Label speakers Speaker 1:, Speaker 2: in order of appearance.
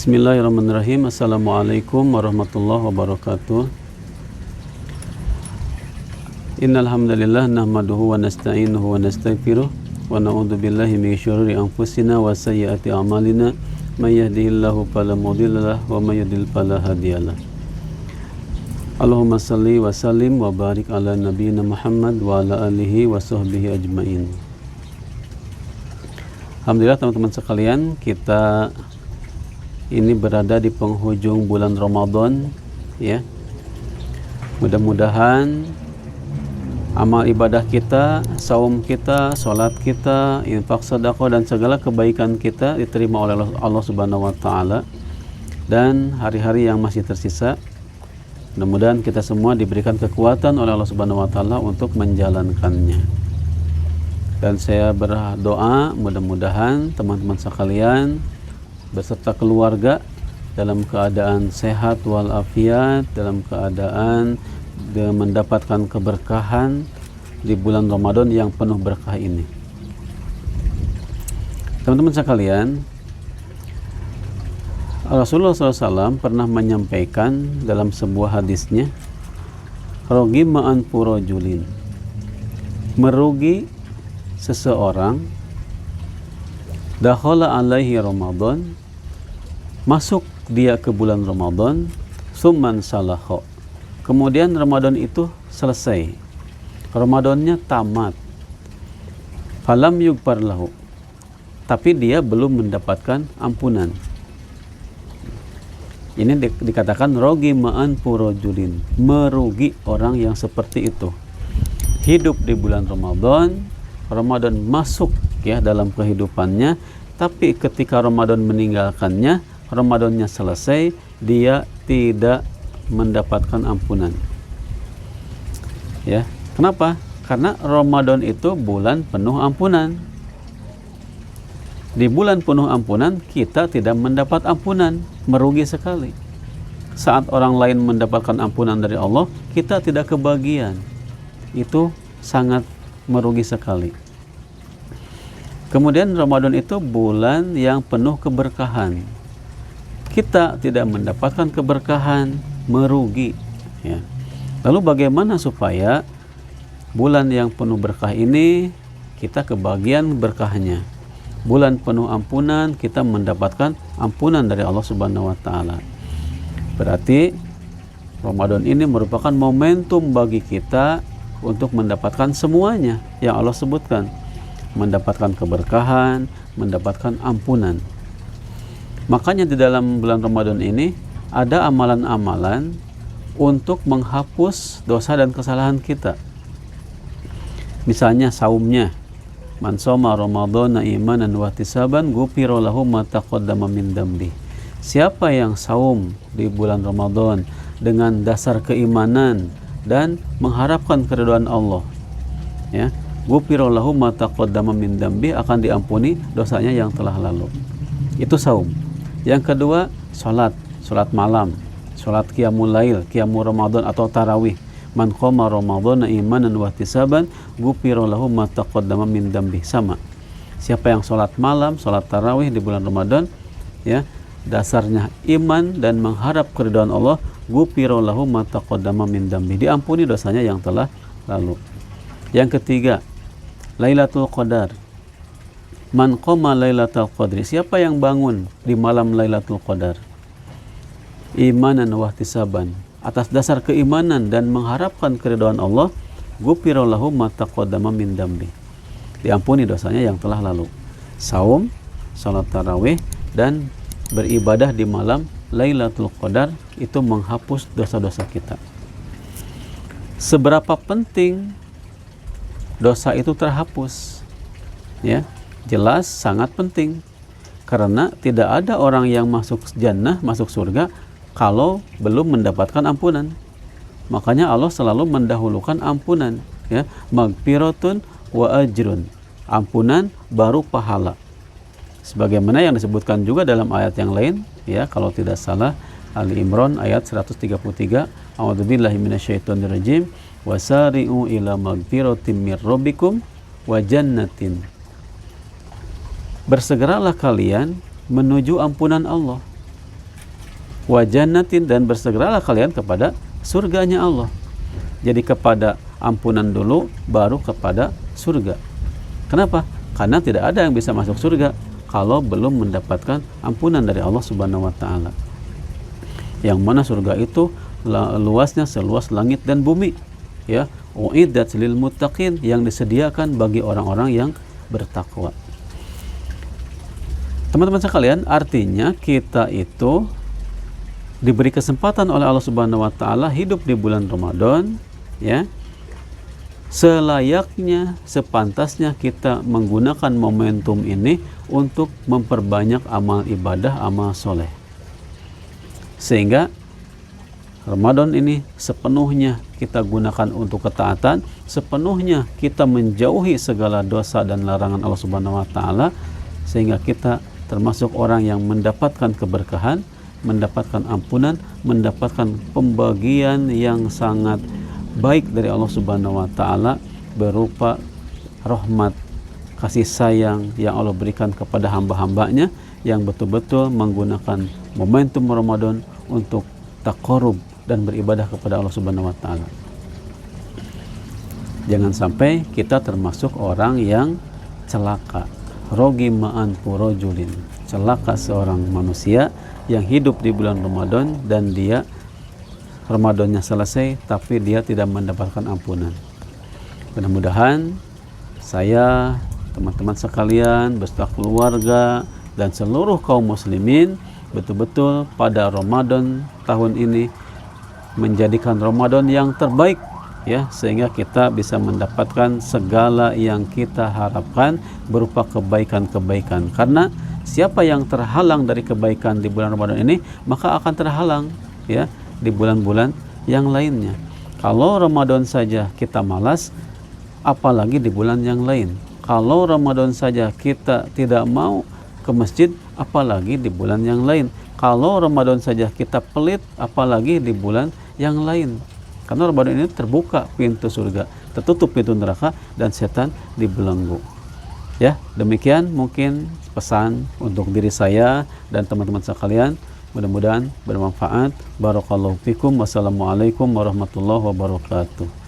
Speaker 1: Bismillahirrahmanirrahim. Assalamualaikum warahmatullahi wabarakatuh. Innal hamdalillah nahmaduhu wa nasta'inuhu wa nastaghfiruh wa na'udzu billahi min syururi anfusina wa sayyiati a'malina. May yahdihillahu fala mudhillalah wa may yudhlil fala hadiyalah. Allahumma shalli wa sallim wa barik ala nabiyyina Muhammad wa ala alihi wa sahbihi ajmain. Alhamdulillah teman-teman sekalian, kita ini berada di penghujung bulan Ramadan, ya. Mudah-mudahan amal ibadah kita, saum kita, sholat kita, infak sedekah dan segala kebaikan kita diterima oleh Allah Subhanahu wa taala. Dan hari-hari yang masih tersisa, mudah-mudahan kita semua diberikan kekuatan oleh Allah Subhanahu wa taala untuk menjalankannya. Dan saya berdoa mudah-mudahan teman-teman sekalian beserta keluarga dalam keadaan sehat walafiat, dalam keadaan mendapatkan keberkahan di bulan Ramadan yang penuh berkah ini. Teman-teman sekalian, Rasulullah SAW pernah menyampaikan dalam sebuah hadisnya, rogi ma'an purojulin, merugi seseorang, dakhala alaihi Ramadan, masuk dia ke bulan Ramadan, summan salaho, kemudian Ramadan itu selesai, Ramadannya tamat, falam yugfar lahu, tapi dia belum mendapatkan ampunan. Ini dikatakan rogi ma'an purojulin, merugi orang yang seperti itu. Hidup di bulan Ramadan, Ramadan masuk ya dalam kehidupannya, tapi ketika Ramadan meninggalkannya, Ramadannya selesai, dia tidak mendapatkan ampunan. Ya, kenapa? Karena Ramadan itu bulan penuh ampunan. Di bulan penuh ampunan kita tidak mendapat ampunan, merugi sekali. Saat orang lain mendapatkan ampunan dari Allah, kita tidak kebagian. Itu sangat merugi sekali. Kemudian Ramadan itu bulan yang penuh keberkahan. Kita tidak mendapatkan keberkahan, merugi. Ya. Lalu bagaimana supaya bulan yang penuh berkah ini kita kebagian berkahnya? Bulan penuh ampunan, kita mendapatkan ampunan dari Allah Subhanahu wa taala. Berarti Ramadan ini merupakan momentum bagi kita untuk mendapatkan semuanya yang Allah sebutkan. Mendapatkan keberkahan, mendapatkan ampunan. Makanya di dalam bulan Ramadan ini ada amalan-amalan untuk menghapus dosa dan kesalahan kita. Misalnya saumnya, man shoma ramadhana imanan wa ihtisaban ghufira lahu ma taqaddama min dambi. Siapa yang saum di bulan Ramadan dengan dasar keimanan dan mengharapkan keridhaan Allah, ya, ghufira lahu ma taqaddama min dambi, akan diampuni dosanya yang telah lalu. Itu saum. Yang kedua, salat malam, salat qiyamul lail, qiyamul Ramadan atau tarawih. Man qama ramadhana imanan wa ihtisaban ghufira lahu ma taqaddama min dambi. Sama. Siapa yang salat malam, salat tarawih di bulan Ramadan, ya, dasarnya iman dan mengharap keridhaan Allah, ghufira lahu ma taqaddama min dambi, diampuni dosanya yang telah lalu. Yang ketiga, Lailatul Qadar. Man qama Lailatul Qadri, siapa yang bangun di malam Lailatul Qadar imanan wa ihtisaban, atas dasar keimanan dan mengharapkan keridhaan Allah, ghufira lahu ma taqaddama min dambi, diampuni dosanya yang telah lalu. Saum, salat tarawih dan beribadah di malam Lailatul Qadar itu menghapus dosa-dosa kita. Seberapa penting dosa itu terhapus? Ya, jelas sangat penting. Karena tidak ada orang yang masuk jannah, masuk surga kalau belum mendapatkan ampunan. Makanya Allah selalu mendahulukan ampunan, ya, magfiratun wa ajrun. Ampunan baru pahala. Sebagaimana yang disebutkan juga dalam ayat yang lain, ya, kalau tidak salah Ali Imran ayat 133, a'udzubillahi minasyaitonirrajim, wasari'u ila magfiratin mir rabbikum wa jannatin. Bersegeralah kalian menuju ampunan Allah. wa jannatin, dan bersegeralah kalian kepada surganya Allah. Jadi kepada ampunan dulu, baru kepada surga. Kenapa? Karena tidak ada yang bisa masuk surga kalau belum mendapatkan ampunan dari Allah Subhanahu wa taala. Yang mana surga itu luasnya seluas langit dan bumi, ya. Uiddat lil muttaqin, yang disediakan bagi orang-orang yang bertakwa. Teman-teman sekalian, artinya kita itu diberi kesempatan oleh Allah Subhanahu wa taala hidup di bulan Ramadan, ya. Selayaknya, sepantasnya kita menggunakan momentum ini untuk memperbanyak amal ibadah, amal soleh. Sehingga Ramadan ini sepenuhnya kita gunakan untuk ketaatan, sepenuhnya kita menjauhi segala dosa dan larangan Allah Subhanahu wa taala, sehingga kita termasuk orang yang mendapatkan keberkahan, mendapatkan ampunan, mendapatkan pembagian yang sangat baik dari Allah Subhanahu wa taala berupa rahmat, kasih sayang yang Allah berikan kepada hamba-hambanya yang betul-betul menggunakan momentum Ramadan untuk taqarrub dan beribadah kepada Allah Subhanahu wa taala. Jangan sampai kita termasuk orang yang celaka. Rogi ma'an purojulin, celaka seorang manusia yang hidup di bulan Ramadan dan dia Ramadannya selesai tapi dia tidak mendapatkan ampunan. Mudah-mudahan saya, teman-teman sekalian, beserta keluarga dan seluruh kaum muslimin betul-betul pada Ramadan tahun ini menjadikan Ramadan yang terbaik, ya, sehingga kita bisa mendapatkan segala yang kita harapkan berupa kebaikan-kebaikan. Karena siapa yang terhalang dari kebaikan di bulan Ramadan ini, maka akan terhalang, ya, di bulan-bulan yang lainnya. Kalau Ramadan saja kita malas, apalagi di bulan yang lain. Kalau Ramadan saja kita tidak mau ke masjid, apalagi di bulan yang lain. Kalau Ramadan saja kita pelit, apalagi di bulan yang lain. Karena Ramadan ini terbuka pintu surga, tertutup pintu neraka, dan setan dibelenggu. Ya, demikian mungkin pesan untuk diri saya dan teman-teman sekalian. Mudah-mudahan bermanfaat. Barakallahu fikum. Wassalamualaikum warahmatullahi wabarakatuh.